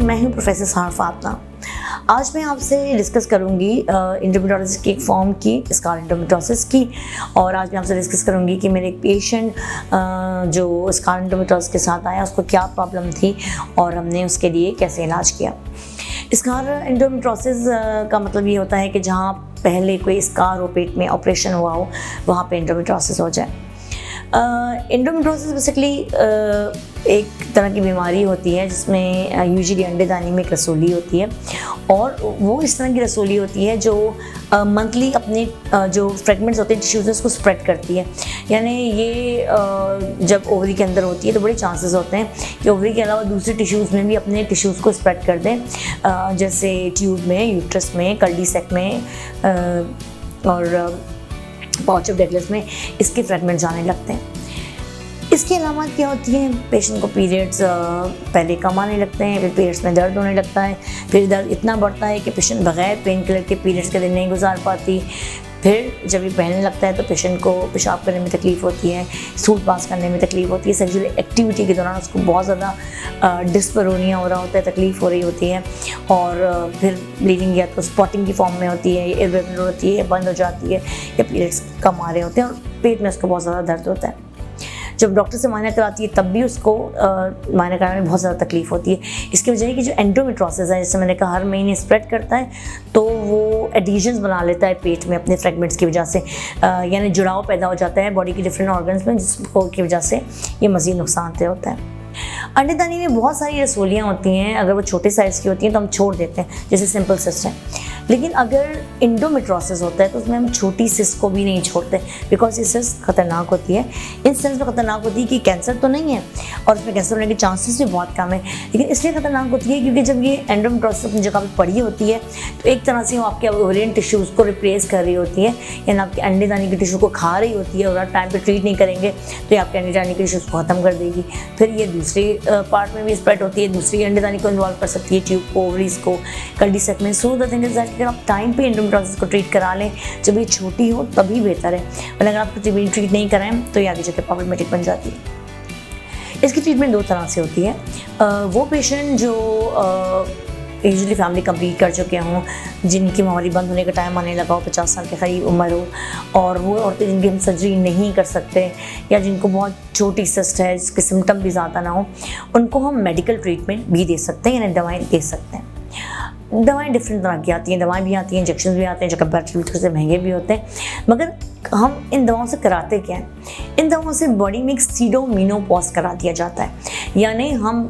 मैं हूं प्रोफेसर सहार फातना। आज मैं आपसे डिस्कस करूंगी एंडोमेट्रियोसिस की एक फॉर्म की, स्कार एंडोमेट्रियोसिस की। और आज मैं आपसे डिस्कस करूंगी कि मेरे एक पेशेंट जो स्कार एंडोमेट्रियोसिस के साथ आया, उसको क्या प्रॉब्लम थी और हमने उसके लिए कैसे इलाज किया। स्कार एंडोमेट्रियोसिस का मतलब ये होता है कि जहाँ पहले कोई स्कार हो, पेट में ऑपरेशन हुआ हो, वहाँ पे एंडोमेट्रियोसिस हो जाए। एंडोमेट्रियोसिस बेसिकली एक तरह की बीमारी होती है जिसमें यूजुअली अंडेदानी में एक रसोली होती है, और वो इस तरह की रसोली होती है जो मंथली अपने जो फ्रेगमेंट्स होते हैं टिश्यूज़ उसको स्प्रेड करती है। यानी ये जब ओवरी के अंदर होती है तो बड़े चांसेस होते हैं कि ओवरी के अलावा दूसरे टिश्यूज़ में भी अपने टिश्यूज़ को स्प्रेड कर दें, जैसे ट्यूब में, यूट्रस में, कल्डी सेक में और पाउच ऑफ डगलस में इसके फ्रेगमेंट जाने लगते हैं। इसकी अलामत क्या होती है? पेशेंट को पीरियड्स पहले कम आने लगते हैं, फिर पीरियड्स में दर्द होने लगता है, फिर दर्द इतना बढ़ता है कि पेशेंट बगैर पेन किलर के पीरियड्स के दिन नहीं गुजार पाती। फिर जब ये बहने लगता है तो पेशेंट को पेशाब करने में तकलीफ़ होती है, स्टूल पास करने में तकलीफ़ होती है, सेक्सुअल एक्टिविटी के दौरान उसको बहुत ज़्यादा डिस्परोनिया हो रहा होता है, तकलीफ़ हो रही होती है, और फिर ब्लीडिंग या तो स्पॉटिंग की फॉर्म में होती है, इर्रेगुलर होती है, बंद हो जाती है, या पीरियड्स कम आ रहे होते हैं और पेट में उसको बहुत ज़्यादा दर्द होता है। जब डॉक्टर से मायना कराती है तब भी उसको मायना कराने में बहुत ज़्यादा तकलीफ़ होती है। इसकी वजह है कि जो एंडोमेट्रियोसिस है, जैसे मैंने कहा, हर महीने स्प्रेड करता है, तो वो एडिशंस बना लेता है पेट में अपने फ्रेगमेंट्स की वजह से, यानी जुड़ाव पैदा हो जाता है बॉडी के डिफरेंट ऑर्गन्स में, जिसको की वजह से ये मज़ीद नुकसानदेह होता है। अंडेदानी में बहुत सारी रसोलियाँ होती हैं, अगर वो छोटे साइज़ की होती हैं तो हम छोड़ देते हैं, जैसे सिंपल सिस्ट है। लेकिन अगर एंडोमेट्रियोसिस होता है तो उसमें हम छोटी सिस्ट को भी नहीं छोड़ते, बिकॉज ये सिस्ट खतरनाक होती है। इन सेंस में खतरनाक होती है कि कैंसर तो नहीं है और इसमें कैंसर होने के चांसेस भी बहुत कम है, लेकिन इसलिए खतरनाक होती है क्योंकि जब ये एंडोमेट्रियोसिस अपनी जगह पर पड़ी होती है तो एक तरह से वो आपके ओवेरियन टिश्यूज़ को रिप्लेस कर रही होती है, यानी आपके अंडेदानी के टिश्यू को खा रही होती है, और आप टाइम पर ट्रीट नहीं करेंगे तो ये आपके अंडेदानी के टिश्यूज़ को ख़त्म कर देगी। फिर ये दूसरे पार्ट में भी स्प्रेड होती है, दूसरी अंडेदानी को इन्वॉल्व कर सकती है, ट्यूब को, ओवरीज को, कल्डी सेक में। So the thing is that अगर आप टाइम पे एंडोमेट्रियोसिस को ट्रीट करा लें जब ये छोटी हो तभी बेहतर है, और अगर आप ट्रीट नहीं कराएं तो ये आगे जाकर प्रॉब्लमेटिक बन जाती है। इसकी ट्रीटमेंट दो तरह से होती है। वो पेशेंट जो यूजुअली फैमिली कंप्लीट कर चुके हों, जिनकी महामारी बंद होने का टाइम आने लगा हो, 50 साल के करीब उम्र हो, और वो औरतें जिनकी हम सर्जरी नहीं कर सकते या जिनको बहुत छोटी सिस्ट है, जिसके सिम्टम भी ज़्यादा ना हो, उनको हम मेडिकल ट्रीटमेंट भी दे सकते हैं, यानी दवाएं दे सकते हैं। दवाएं डिफरेंट तरह की आती हैं, दवाएं भी आती हैं, इंजेक्शन भी आते हैं, जो कंपैरेटिवली थोड़े से महंगे भी होते हैं। मगर हम इन दवाओं से कराते क्या हैं? इन दवाओं से बॉडी में एक सीडोमिनोपॉज करा दिया जाता है, यानी हम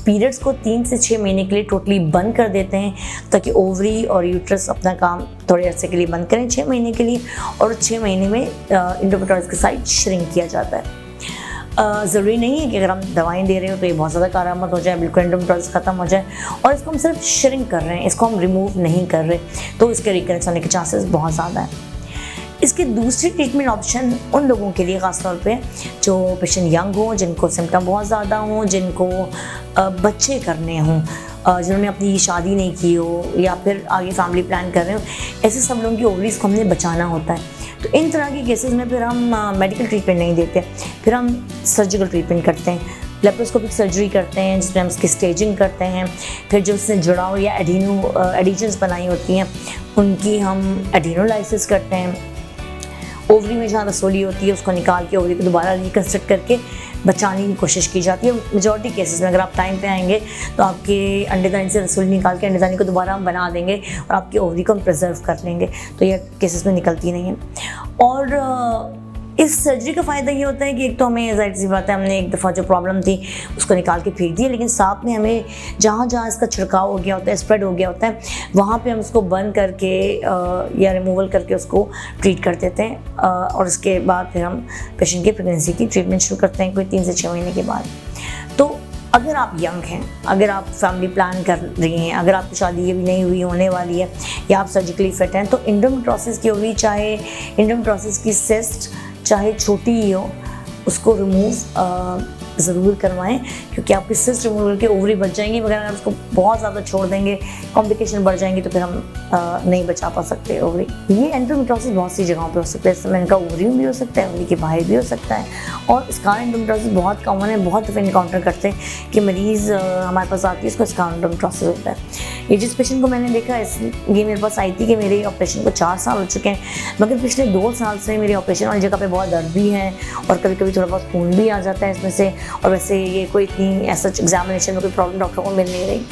पीरियड्स को 3 से 6 महीने के लिए टोटली बंद कर देते हैं, ताकि ओवरी और यूट्रस अपना काम थोड़े अरसे के लिए बंद करें, 6 महीने के लिए, और 6 महीने में एंडोमेट्रियोसिस का साइज श्रिंक किया जाता है। ज़रूरी नहीं है कि अगर हम दवाएं दे रहे हो तो ये बहुत ज़्यादा कारआमद हो जाए, बिल्कुल एंडोमेट्रियोसिस ख़त्म हो जाए, और इसको हम सिर्फ श्रिंक कर रहे हैं, इसको हम रिमूव नहीं कर रहे, तो इसके रिकरेंस होने के चांसेस बहुत ज़्यादा हैं। इसके दूसरी ट्रीटमेंट ऑप्शन उन लोगों के लिए ख़ास तौर पे जो पेशेंट यंग हों, जिनको सिम्टम बहुत ज़्यादा हों, जिनको बच्चे करने हों, जिन्होंने अपनी शादी नहीं की हो, या फिर आगे फैमिली प्लान कर रहे हो, ऐसे सब लोगों की ओवरीज को हमने बचाना होता है। तो इन तरह के केसेस में फिर हम मेडिकल ट्रीटमेंट नहीं देते, फिर हम सर्जिकल ट्रीटमेंट करते हैं, लेप्रोस्कोपिक सर्जरी करते हैं, जिसमें हम उसकी स्टेजिंग करते हैं। फिर जो उससे जुड़ाव या एडिशंस बनाई होती हैं उनकी हम एडिनोलाइसिस करते हैं। ओवरी में जहाँ रसोली होती है उसको निकाल के ओवरी को दोबारा रिकन्स्ट्रक्ट करके बचाने की कोशिश की जाती है। मेजॉरिटी केसेस में अगर आप टाइम पे आएंगे तो आपके अंडेदानी से रसोली निकाल के अंडेदानी को दोबारा हम बना देंगे और आपकी ओवरी को हम प्रिजर्व कर लेंगे, तो ये केसेस में निकलती नहीं है। और इस सर्जरी का फ़ायदा ये होता है कि एक तो हमें ज़ाहिर सी बात है, हमने एक दफ़ा जो प्रॉब्लम थी उसको निकाल के फेंक दी, लेकिन साथ में हमें जहाँ जहाँ इसका छिड़काव हो गया होता है, स्प्रेड हो गया होता है, वहाँ पे हम उसको बंद करके या रिमूवल करके उसको ट्रीट कर देते हैं, और उसके बाद फिर हम पेशेंट की प्रेगनेंसी की ट्रीटमेंट शुरू करते हैं कोई 3 से 6 महीने के बाद। तो अगर आप यंग हैं, अगर आप फैमिली प्लान कर रही हैं, अगर आपकी शादी अभी नहीं हुई, होने वाली है, या आप सर्जिकली फिट हैं, तो एंडोमेट्रियोसिस की ओवरी, चाहे एंडोमेट्रियोसिस की सिस्ट चाहे छोटी ही हो, उसको रिमूव ज़रूर करवाएं, क्योंकि आपकी सिस्ट रिमूवल की ओवरी बच जाएंगी। मगर अगर उसको बहुत ज़्यादा छोड़ देंगे, कॉम्प्लिकेशन बढ़ जाएंगी, तो फिर हम नहीं बचा पा सकते ओवरी। ये एंडोमेट्रियोसिस बहुत सी जगहों पे हो सकता है, जैसे मैंने कहा ओवरी में भी हो सकता है, ओवरी के बाहर भी हो सकता है। और स्कार एंडोमेट्रियोसिस बहुत कॉमन है, बहुत दफ़े इनकाउंटर करते हैं कि मरीज़ हमारे पास आती है, इसको स्कार एंडोमेट्रियोसिस होता है। ये जिस पेशेंट को मैंने देखा, ये मेरे पास आई थी कि मेरे ऑपरेशन को 4 साल हो चुके हैं, मगर पिछले 2 साल से मेरे ऑपरेशन वाली जगह पे बहुत दर्द भी है और कभी कभी थोड़ा बहुत खून भी आ जाता है इसमें से। और वैसे ये कोई इतनी ऐसा एग्जामिनेशन में कोई प्रॉब्लम डॉक्टर को मिल नहीं रही।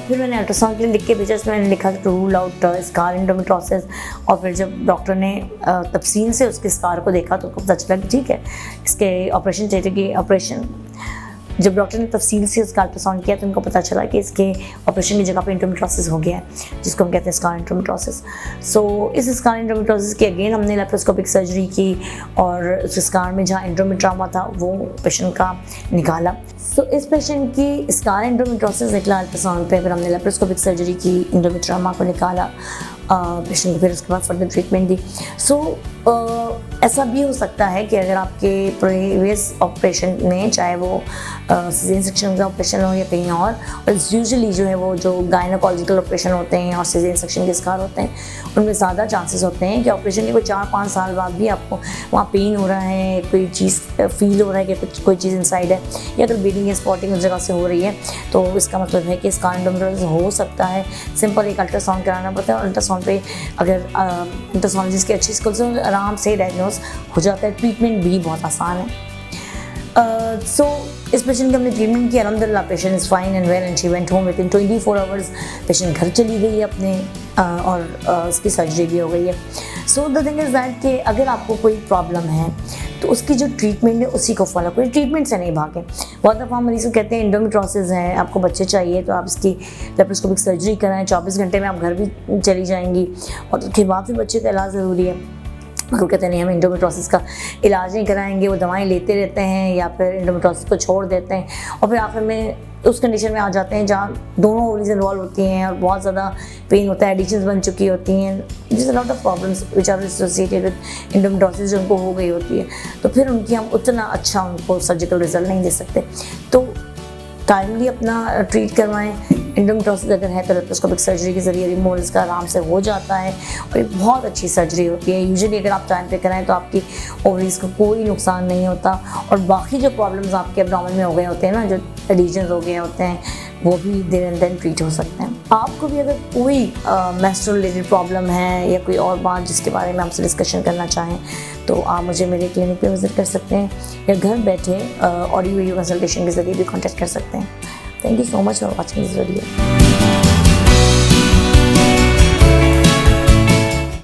फिर मैंने अल्ट्रासाउंड के लिए लिख के भेजा, इसमें मैंने लिखा to rule out scar endometriosis. और फिर जब डॉक्टर ने तफसील से उसके स्कार को देखा तो उसको पता चला कि ठीक है, इसके ऑपरेशन चाहिए कि ऑपरेशन। जब डॉक्टर ने तफसील से उसका अल्ट्रासाउंड किया तो उनको पता चला कि इसके ऑपरेशन की जगह पे एंडोमेट्रियोसिस हो गया है, जिसको हम कहते हैं स्कार एंडोमेट्रियोसिस। सो इस स्कार एंडोमेट्रियोसिस की अगेन हमने लेप्रोस्कोपिक सर्जरी की और उस स्कार में जहाँ एंडोमेट्रामा था वो पेशेंट का निकाला। सो इस पेशेंट की स्कार एंडोमेट्रियोसिस निकला अल्ट्रासाउंड पे, फिर हमने लेप्रोस्कोपिक सर्जरी की, एंडोमेट्रामा को निकाला पेशेंट को, फिर उसके बाद फर्दर ट्रीटमेंट दी। सो ऐसा भी हो सकता है कि अगर आपके प्रीवियस ऑपरेशन में, चाहे वो सीज़ेरियन सेक्शन का ऑपरेशन हो या कहीं और यूजुअली जो है वो जो गायनोकोलॉजिकल ऑपरेशन होते हैं और सीज़ेरियन सेक्शन के स्कार होते हैं, उनमें ज़्यादा चांसेस होते हैं कि ऑपरेशन के कोई 4-5 साल बाद भी आपको वहाँ पेन हो रहा है, कोई चीज़ फील हो रहा है कि कुछ कोई चीज़ इनसाइड है, या अगर ब्लीडिंग या स्पॉटिंग उस जगह से हो रही है, तो इसका मतलब है कि स्कार एंडोमेट्रियोसिस हो सकता है। सिंपल एक अल्ट्रासाउंड कराना पड़ता है और अल्ट्रासाउंड पे अगर अल्ट्रासाउंडोलॉजिस्ट की अच्छी स्किल्स हो, आराम से डायग्नोज हो जाता है। ट्रीटमेंट भी बहुत आसान है। सो इस पेशेंट की हमने ट्रीटमेंट किया, अल्हम्दुलिल्लाह patient is fine and well and she went home with in 24 hours. Patient घर चली गई है अपने और उसकी सर्जरी भी हो गई है। So the thing is that कि अगर आपको कोई प्रॉब्लम है तो उसकी जो ट्रीटमेंट है उसी को फॉलो करें, ट्रीटमेंट से नहीं भागें। बहुत दफ़ा हम मरीज़ को कहते हैं एंडोमेट्रियोसिस है, आपको बच्चे चाहिए तो आप इसकी लेप्रोस्कोपिक सर्जरी कराएं, 24 घंटे में आप घर भी चली जाएंगी और उसके बाद भी बच्चे का इलाज ज़रूरी है। वो कहते नहीं हम एंडोमेट्रियोसिस का इलाज नहीं कराएंगे, वो दवाएं लेते रहते हैं या फिर एंडोमेट्रियोसिस को छोड़ देते हैं और फिर आखिर में उस कंडीशन में आ जाते हैं जहाँ दोनों ओवरीज इन्वॉल्व होती हैं और बहुत ज़्यादा पेन होता है, एडिशंस बन चुकी होती हैं, this a lot of problems which are associated with endometriosis जो उनको हो गई होती है। तो फिर उनकी हम उतना अच्छा उनको सर्जिकल रिजल्ट नहीं दे सकते। तो टाइमली अपना ट्रीट करवाएं। एंडोमेट्रियोसिस अगर है तो लेप्रोस्कोपिक सर्जरी के ज़रिए रिमूवल इसका आराम से हो जाता है और ये बहुत अच्छी सर्जरी होती है। यूजुअली अगर आप टाइम पे कराएं तो आपकी ओवरीज को कोई नुकसान नहीं होता और बाकी जो प्रॉब्लम्स आपके एब्डोमेन में हो गए होते हैं ना, जो एडिशंस हो गए होते हैं, वो भी देन एंड देन ट्रीट हो सकते हैं। आपको भी अगर कोई मेंस्ट्रुअल रिलेटेड प्रॉब्लम है या कोई और बात जिसके बारे में आपसे डिस्कशन करना चाहें तो आप मुझे मेरे क्लिनिक पे विज़िट कर सकते हैं या घर बैठे ऑडियो वीडियो कंसल्टेशन के ज़रिए भी कॉन्टैक्ट कर सकते हैं। Thank you so much for watching this video.